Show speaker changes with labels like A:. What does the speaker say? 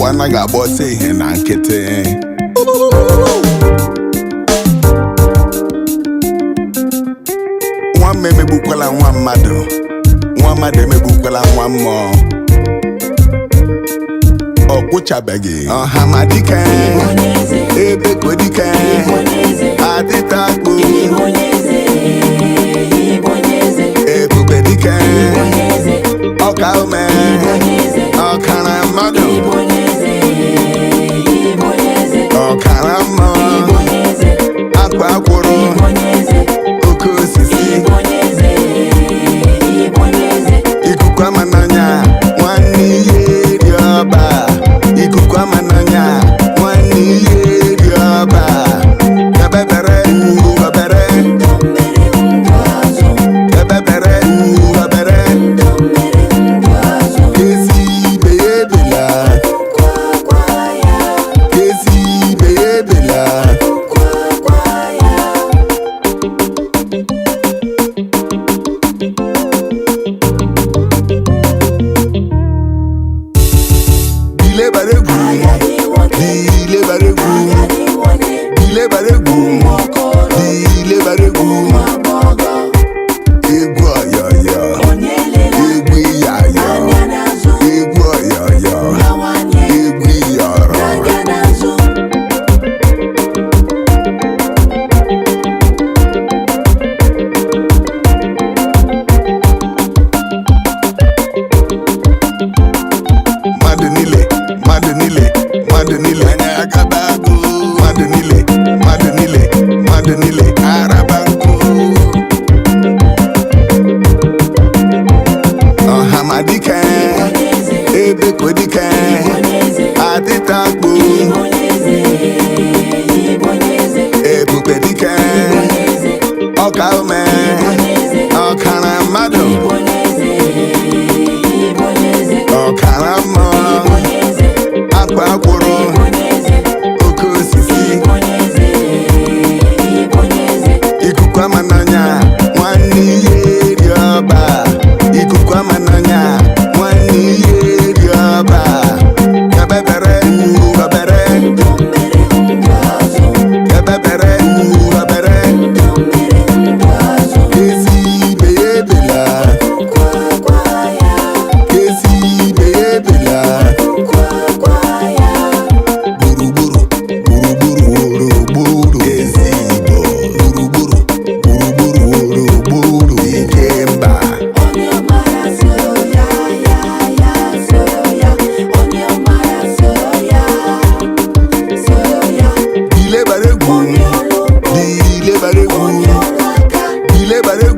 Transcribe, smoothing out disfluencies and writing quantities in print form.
A: wana ga-agbọsị ihe na nkịtị. Nwa m emegbukwala nwa mmadụ, nwa mmadụ emegbukwala nwa mmụọ. Ọ kwụchabeghị ọhamadike ebekodike adịta akpụ ebubedike ọka ume ọkara mmadụ ọkara mmụọ akwa akwụrụ oke osisi ikuku ama n'anya nwanne ihe dị ọba ikuku ama n'anya nwanne ihe dị ọba ebebere obere ebebere obere ezi ibe ya ebela ezi ibe ya ebela dile baregwu dile baregwu dile baregwu dile baregwu egwu ọyọyọ egwu ịyayọ egwu ọyọyọ egwu ịyọrọ mmadụ niile mmadụ niile mmadụ niile anya agaba agụ mmadụ niile mmadụ niile mmadụ niile araba nkụ ọhamadike ebekodike adịta akpụ ebubedike ọka ume ọkara mmadụ ọkara mmụọ akwa akwụrụ oke osisi ikuku ama n'anya nwanne ihe dị ọba ikuku ama n'anya nwanne ihe dị ọba ebebere obere ebebere obere ezi ibe ya ebela ezi ibe ya ebela gburugburu gburugburu gburugburu ezi Igbo gburugburu gburugburu gburugburu ike mba dile baregwu dile baregwu dile baregwu